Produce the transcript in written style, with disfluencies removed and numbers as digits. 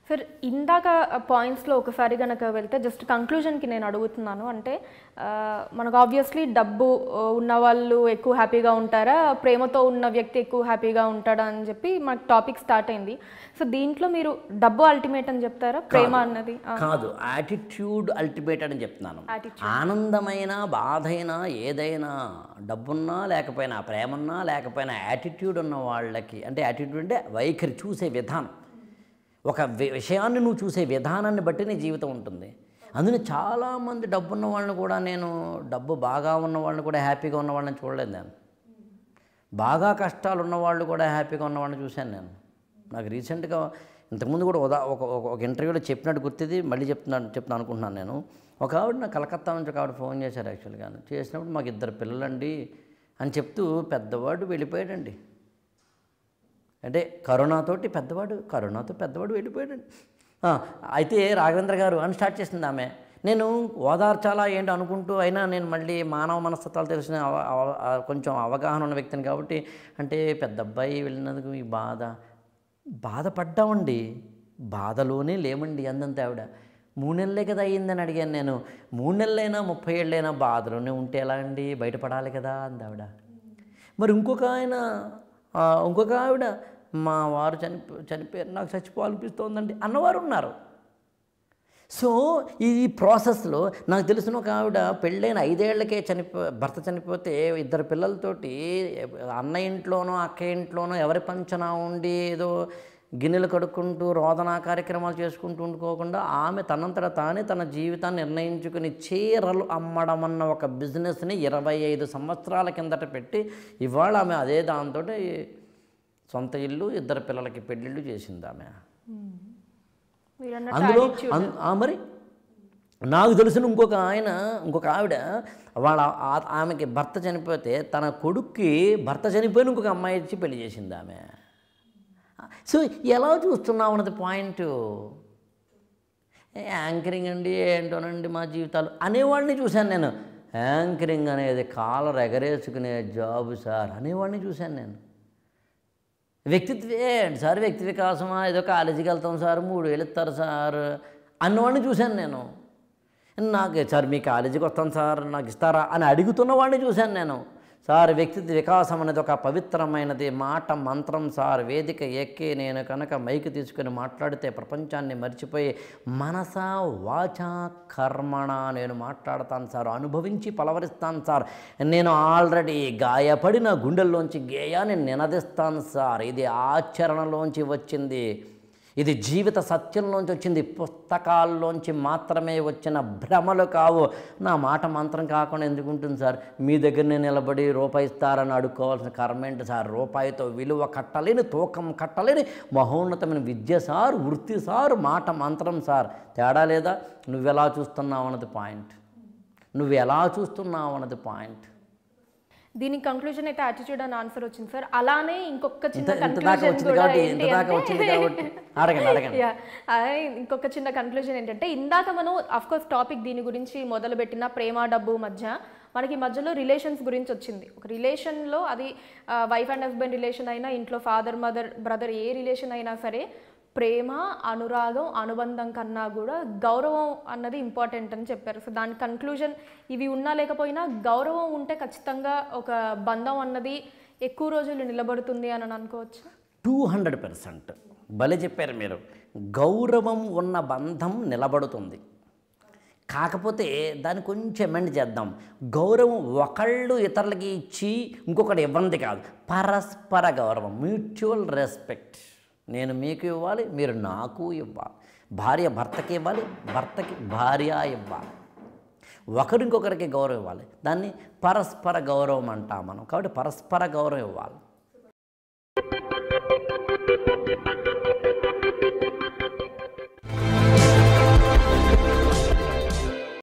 Sir ఇందాక పాయింట్స్లో ఒకసారి కనుక వెళ్తే జస్ట్ కంక్లూజన్కి నేను అడుగుతున్నాను. అంటే మనకు ఆబ్వియస్లీ డబ్బు ఉన్నవాళ్ళు ఎక్కువ హ్యాపీగా ఉంటారా, ప్రేమతో ఉన్న వ్యక్తి ఎక్కువ హ్యాపీగా ఉంటాడా అని చెప్పి మనకు టాపిక్ స్టార్ట్ అయింది. సో దీంట్లో మీరు డబ్బు అల్టిమేట్ అని చెప్తారా, ప్రేమ అన్నది కాదు, యాటిట్యూడ్ అల్టిమేట్ అని చెప్తున్నాను. ఆనందమైన బాధైనా ఏదైనా డబ్బున్నా లేకపోయినా ప్రేమన్నా లేకపోయినా యాటిట్యూడ్ ఉన్న వాళ్ళకి, అంటే యాటిట్యూడ్ అంటే వైఖరి, చూసే విధానం, ఒక విషయాన్ని నువ్వు చూసే విధానాన్ని బట్టి నీ జీవితం ఉంటుంది. అందుకని చాలామంది డబ్బున్న వాళ్ళని కూడా, నేను డబ్బు బాగా ఉన్న వాళ్ళని కూడా హ్యాపీగా ఉన్న వాళ్ళని చూడలేదు. నేను బాగా కష్టాలు ఉన్నవాళ్ళు కూడా హ్యాపీగా ఉన్న వాళ్ళని చూశాను. నేను నాకు రీసెంట్గా ఇంతకుముందు కూడా ఒక ఇంటర్వ్యూలో చెప్పినట్టు గుర్తిది, మళ్ళీ చెప్తాను అనుకుంటున్నాను. నేను ఒక ఆవిడ నా కలకత్తా నుంచి ఒక ఆవిడ ఫోన్ చేశారు. యాక్చువల్గా చేసినప్పుడు మాకు 2 పిల్లలండి అని చెప్తూ పెద్దవాడు వెళ్ళిపోయాడండి. అంటే కరోనాతో పెద్దవాడు వెళ్ళిపోయాడండి. అయితే రాఘవేంద్ర గారు అని స్టార్ట్ చేసింది ఆమె. నేను ఓదార్చాలా ఏంటి అనుకుంటూ, అయినా నేను మళ్ళీ మానవ మనస్తత్వాలు తెలిసిన కొంచెం అవగాహన ఉన్న వ్యక్తిని కాబట్టి, అంటే పెద్ద అబ్బాయి వెళ్ళినందుకు ఈ బాధపడ్డామండి, బాధలోనే లేమండి అందంత ఆవిడ. 3 నెలలే కదా అయ్యిందని అడిగాను నేను. 3 నెలలైనా 30 ఏళ్ళైనా బాధలోనే ఉంటే ఎలా అండి, బయటపడాలి కదా అంది ఆవిడ. మరి ఇంకొక ఆవిడ, మా వారు చనిపోయారు, నాకు చచ్చిపోవాలనిపిస్తోందండి అన్నవారు ఉన్నారు. సో ఈ ప్రాసెస్లో నాకు తెలిసిన ఒక ఆవిడ పెళ్ళైన 5 ఏళ్లకే భర్త చనిపోతే 2 పిల్లలతోటి అన్న ఇంట్లోనో అక్క ఇంట్లోనో ఎవరి పంచనా ఉండి ఏదో గిన్నెలు కడుక్కుంటూ రోదనా కార్యక్రమాలు చేసుకుంటూ ఉండుకోకుండా ఆమె తనంతట తానే తన జీవితాన్ని నిర్ణయించుకుని చీరలు అమ్మడం అన్న ఒక బిజినెస్ని 25 సంవత్సరాల కిందట పెట్టి ఇవాళ ఆమె అదే దాంతో సొంత ఇల్లు, 2 పిల్లలకి పెళ్ళిళ్ళు చేసింది ఆమె. అందులో మరి నాకు తెలిసిన ఇంకొక ఆవిడ ఆమెకి భర్త చనిపోతే తన కొడుక్కి భర్త చనిపోయిన ఇంకొక అమ్మాయి ఇచ్చి పెళ్లి చేసింది ఆమె. సో ఎలా చూస్తున్నావు అన్నది పాయింట్. యాంకరింగ్ అండి ఏంటోనండి మా జీవితాలు అనేవాడిని చూశాను నేను. యాంకరింగ్ అనేది కాలర్ ఎగరేసుకునే జాబు సార్ అనేవాడిని చూశాను నేను. సార్ వ్యక్తి వికాసమా, ఏదో కాలేజీకి వెళ్తాం సార్, 3 వేలు ఇస్తారు సార్ అన్నవాడిని చూశాను నేను. నాకు సార్ మీ కాలేజీకి వస్తాను సార్ నాకు ఇస్తారా అని అడుగుతున్నవాడిని చూశాను నేను. సార్ వ్యక్తిత్వ వికాసం అనేది ఒక పవిత్రమైనది, మాట మంత్రం సార్. వేదిక ఎక్కి నేను కనుక మైక్ తీసుకుని మాట్లాడితే ప్రపంచాన్ని మర్చిపోయి మనసా వాచా కర్మణ నేను మాట్లాడతాను సార్, అనుభవించి పలవరిస్తాను సార్. నేను ఆల్రెడీ గాయపడిన గుండెల్లోంచి గేయాన్ని నినదిస్తాను సార్. ఇది ఆచరణలోంచి వచ్చింది, ఇది జీవిత సత్యంలోంచి వచ్చింది, పుస్తకాల్లోంచి మాత్రమే వచ్చిన భ్రమలు కావు. నా మాట మంత్రం కాకుండా ఎందుకుంటుంది సార్? మీ దగ్గర నేను నిలబడి రూపాయి ఇస్తారని అడుక్కోవాల్సిన కర్మ ఏంటి సార్? రూపాయితో విలువ కట్టలేని, తూకం కట్టలేని మహోన్నతమైన విద్య సార్, వృత్తి సార్, మాట మంత్రం సార్. తేడా లేదా? నువ్వెలా చూస్తున్నావు అన్నది పాయింట్. దీనికి కంక్లూజన్ అయితే యాటిట్యూడ్ అని ఆన్సర్ వచ్చింది సార్. అలానే ఇంకొక చిన్న కన్క్లూజన్ ఏంటంటే ఇందాక మనం అఫ్కోర్స్ టాపిక్ దీని గురించి మొదలుపెట్టిన ప్రేమ డబ్బు మధ్య మనకి మధ్యలో రిలేషన్స్ గురించి వచ్చింది. ఒక రిలేషన్లో అది వైఫ్ అండ్ హస్బెండ్ రిలేషన్ అయినా, ఇంట్లో ఫాదర్ మదర్ బ్రదర్ ఏ రిలేషన్ అయినా సరే, ప్రేమ అనురాగం అనుబంధం కన్నా కూడా గౌరవం అన్నది ఇంపార్టెంట్ అని చెప్పారు. సో దాని కన్క్లూజన్ ఇవి ఉన్నా లేకపోయినా గౌరవం ఉంటే ఖచ్చితంగా ఒక బంధం అన్నది ఎక్కువ రోజులు నిలబడుతుంది అని అనుకోవచ్చు. 200% భలే చెప్పారు మీరు. గౌరవం ఉన్న బంధం నిలబడుతుంది. కాకపోతే దాన్ని కొంచెం ఎమెండ్ చేద్దాం. గౌరవం ఒకళ్ళు ఇతరులకి ఇచ్చి ఇంకొకటి ఇవ్వంది కాదు, పరస్పర గౌరవం, మ్యూచువల్ రెస్పెక్ట్. నేను మీకు ఇవ్వాలి, మీరు నాకు ఇవ్వాలి. భార్య భర్తకి ఇవ్వాలి, భర్తకి భార్య ఇవ్వాలి. ఒకరు ఇంకొకరికి గౌరవం ఇవ్వాలి. దాన్ని పరస్పర గౌరవం అంటాం మనం. కాబట్టి పరస్పర గౌరవం ఇవ్వాలి.